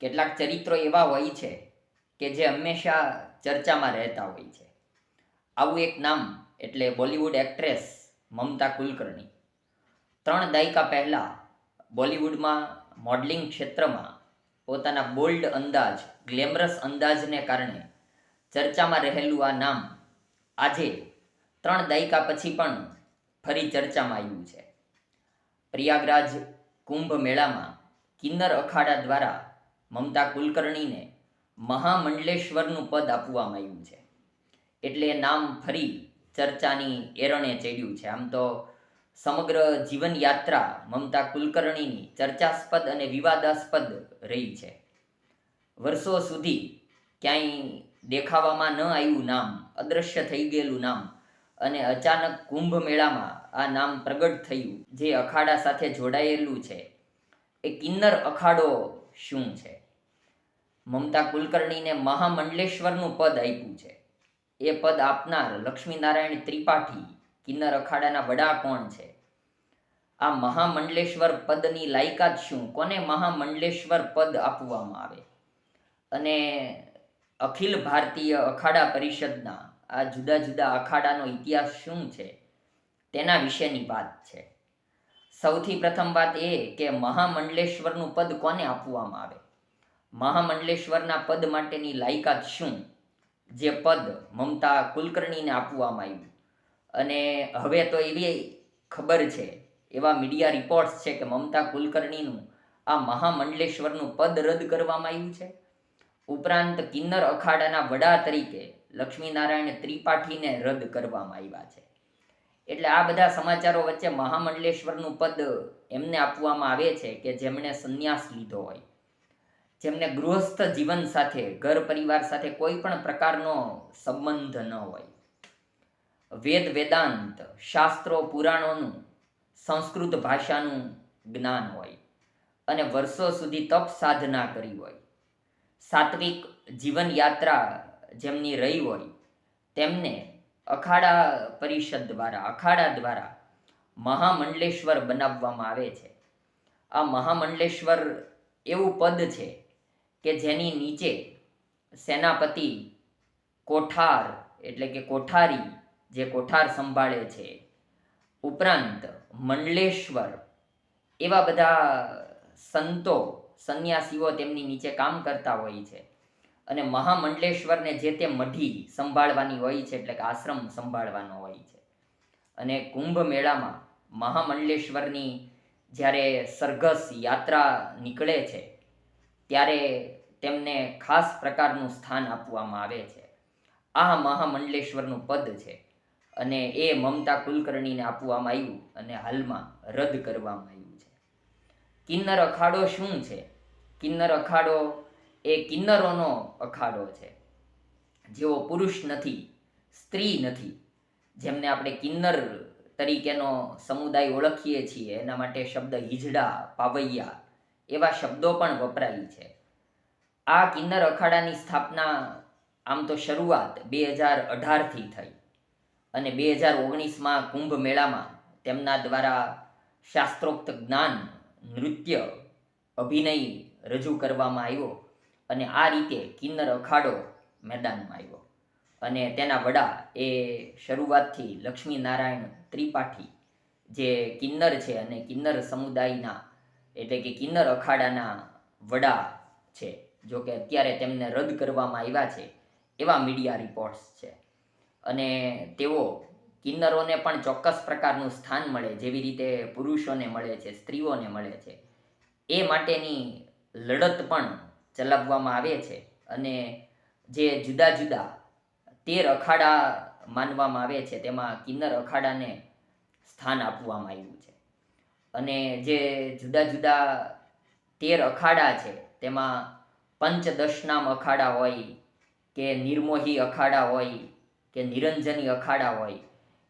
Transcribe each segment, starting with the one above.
કેટલાક ચરિત્રો એવા હોય છે કે જે હંમેશા ચર્ચામાં રહેતા હોય છે. આવું એક નામ એટલે બોલિવૂડ એક્ટ્રેસ મમતા કુલકર્ણી. 3 દાયકા પહેલાં બોલિવૂડમાં મોડલિંગ ક્ષેત્રમાં પોતાના બોલ્ડ અંદાજ, ગ્લેમરસ અંદાજને કારણે ચર્ચામાં રહેલું આ નામ આજે 3 દાયકા પછી પણ ફરી ચર્ચામાં આવ્યું છે. પ્રયાગરાજ કુંભ મેળામાં કિન્નર અખાડા દ્વારા મમતા કુલકર્ણીને મહામંડલેશ્વરનું પદ આપવામાં આવ્યું છે. એટલે નામ ફરી ચર્ચાની એરણે ચડ્યું છે. આમ તો સમગ્ર જીવન યાત્રા મમતા કુલકર્ણીની ચર્ચાસ્પદ અને વિવાદાસ્પદ રહી છે. વર્ષો સુધી ક્યાંય દેખાવામાં ન આવ્યું નામ, અદૃશ્ય થઈ ગયેલું નામ, અને અચાનક કુંભ મેળામાં આ નામ પ્રગટ થયું. જે અખાડા સાથે જોડાયેલું છે એ કિન્નર અખાડો શું છે? મમતા કુલકર્ણીને મહામંડલેશ્વરનું પદ આપ્યું છે. એ પદ આપનાર લક્ષ્મીનારાયણ ત્રિપાઠી કિન્નર અખાડાના વડા કોણ છે? આ મહામંડલેશ્વર પદની લાયકાત શું? કોને મહામંડલેશ્વર પદ આપવામાં આવે? અને અખિલ ભારતીય અખાડા પરિષદના આ જુદા જુદા અખાડાનો ઇતિહાસ શું છે તેના વિશેની વાત છે. સૌથી પ્રથમ વાત એ કે મહામંડલેશ્વરનું પદ કોને આપવામાં આવે? મહામંડલેશ્વરના પદ માટેની લાયકાત શું, જે પદ મમતા કુલકર્ણીને આપવામાં આવ્યું? અને હવે તો એવી ખબર છે, એવા મીડિયા રિપોર્ટ્સ છે કે મમતા કુલકર્ણીનું આ મહામંડલેશ્વરનું પદ રદ કરવામાં આવ્યું છે. ઉપરાંત કિન્નર અખાડાના વડા તરીકે લક્ષ્મીનારાયણ ત્રિપાઠીને રદ કરવામાં આવ્યા છે. એટલે આ બધા સમાચારો વચ્ચે મહામંડલેશ્વરનું પદ એમને આપવામાં આવે છે કે જેમણે સંન્યાસ લીધો હોય, જેમને ગૃહસ્થ જીવન સાથે, ઘર પરિવાર સાથે કોઈ પણ પ્રકારનો સંબંધ ન હોય, વેદ વેદાંત, શાસ્ત્રો પુરાણોનું, સંસ્કૃત ભાષાનું જ્ઞાન હોય અને વર્ષો સુધી તપ સાધના કરી હોય, સાત્વિક જીવન યાત્રા જેમની રહી હોય, તેમને અખાડા પરિષદ દ્વારા, અખાડા દ્વારા મહામંડલેશ્વર બનાવવામાં આવે છે. આ મહામંડલેશ્વર એવું પદ છે કે જેની નીચે સેનાપતિ, કોઠાર એટલે કે કોઠારી જે કોઠાર સંભાળે છે, ઉપરાંત મંડલેશ્વર એવા બધા સંતો, સંન્યાસીઓ તેમની નીચે કામ કરતા હોય છે. અને મહામંડલેશ્વરને જે તે મઢી સંભાળવાની હોય છે, એટલે કે આશ્રમ સંભાળવાનો હોય છે. અને કુંભ મેળામાં મહામંડલેશ્વરની જ્યારે સરઘસ યાત્રા નીકળે છે ત્યારે તેમને ખાસ પ્રકારનું સ્થાન આપવામાં આવે છે. આ મહામંડલેશ્વરનું પદ છે અને એ મમતા કુલકર્ણીને આપવામાં આવ્યું અને હાલમાં રદ કરવામાં આવ્યું છે. કિન્નર અખાડો શું છે? કિન્નર અખાડો એ કિન્નરોનો અખાડો છે. જેઓ પુરુષ નથી, સ્ત્રી નથી, જેમને આપણે કિન્નર તરીકેનો સમુદાય ઓળખીએ છીએ, એના માટે શબ્દ હિજડા, પાવૈયા એવા શબ્દો પણ વપરાય છે. આ કિન્નર અખાડાની સ્થાપના આમ તો શરૂઆત 2018થી થઈ અને 2019માં કુંભ મેળામાં તેમના દ્વારા શાસ્ત્રોક્ત જ્ઞાન, નૃત્ય, અભિનય રજૂ કરવામાં આવ્યો અને આ રીતે કિન્નર અખાડો મેદાનમાં આવ્યો. અને તેના વડા એ શરૂઆતથી લક્ષ્મીનારાયણ ત્રિપાઠી જે કિન્નર છે અને કિન્નર સમુદાયના એટલે કે કિન્નર અખાડાના વડા છે. જો કે અત્યારે તેમને રદ કરવામાં આવ્યા છે એવા મીડિયા રિપોર્ટ્સ છે. અને તેઓ કિન્નરોને પણ ચોક્કસ પ્રકારનું સ્થાન મળે, જેવી રીતે પુરુષોને મળે છે, સ્ત્રીઓને મળે છે, એ માટેની લડત પણ ચલાવવામાં આવે છે. અને જે જુદા જુદા 13 અખાડા માનવામાં આવે છે તેમાં કિન્નર અખાડાને સ્થાન આપવામાં આવ્યું છે. અને જે જુદા જુદા 13 અખાડા છે તેમાં પંચદશનામ અખાડા હોય કે નિર્મોહી અખાડા હોય કે નિરંજની અખાડા હોય,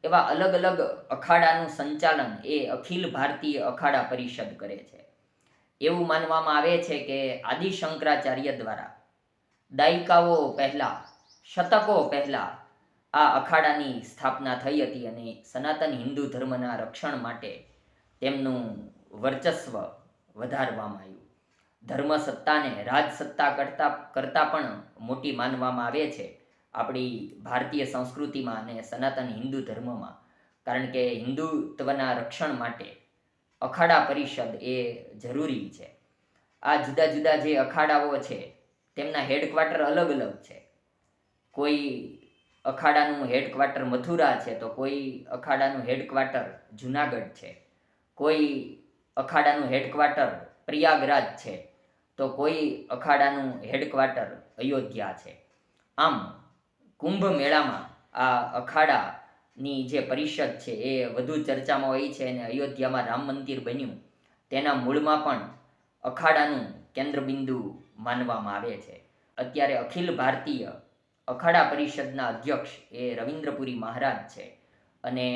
એવા અલગ અલગ અખાડાનું સંચાલન એ અખિલ ભારતીય અખાડા પરિષદ કરે છે. એવું માનવામાં આવે છે કે આદિ શંકરાચાર્ય દ્વારા દાયકાઓ પહેલાં, શતકો પહેલાં આ અખાડાની સ્થાપના થઈ હતી અને સનાતન હિન્દુ ધર્મના રક્ષણ માટે તેમનું વર્ચસ્વ વધારવામાં આવ્યું. ધર્મ સત્તાને રાજસત્તા કરતાં પણ મોટી માનવામાં આવે છે આપણી ભારતીય સંસ્કૃતિમાં અને સનાતન હિન્દુ ધર્મમાં. કારણ કે હિન્દુત્વના રક્ષણ માટે અખાડા પરિષદ એ જરૂરી છે. આ જુદા જુદા જે અખાડાઓ છે તેમના હેડક્વાર્ટર અલગ અલગ છે. કોઈ અખાડાનું હેડક્વાર્ટર મથુરા છે, તો કોઈ અખાડાનું હેડક્વાર્ટર જુનાગઢ છે, કોઈ અખાડાનું હેડક્વાર્ટર પ્રયાગરાજ છે, તો કોઈ અખાડાનું હેડક્વાર્ટર અયોધ્યા છે. આમ કુંભ મેળામાં આ અખાડાની જે પરિષદ છે એ વધુ ચર્ચામાં હોય છે, અને અયોધ્યામાં રામ મંદિર બન્યું તેના મૂળમાં પણ અખાડાનું કેન્દ્રબિંદુ માનવામાં આવે છે. અત્યારે અખિલ ભારતીય અખાડા પરિષદના અધ્યક્ષ એ રવિન્દ્રપુરી મહારાજ છે, અને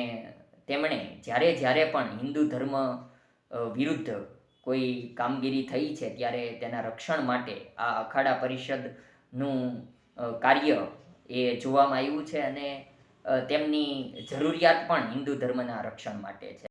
તેમણે જ્યારે પણ હિન્દુ ધર્મ વિરુદ્ધ કોઈ કામગીરી થઈ છે ત્યારે તેના રક્ષણ માટે આ અખાડા પરિષદનું કાર્ય એ જોવામાં આવ્યું છે, અને તેમની જરૂરિયાત પણ હિન્દુ ધર્મના રક્ષણ માટે છે.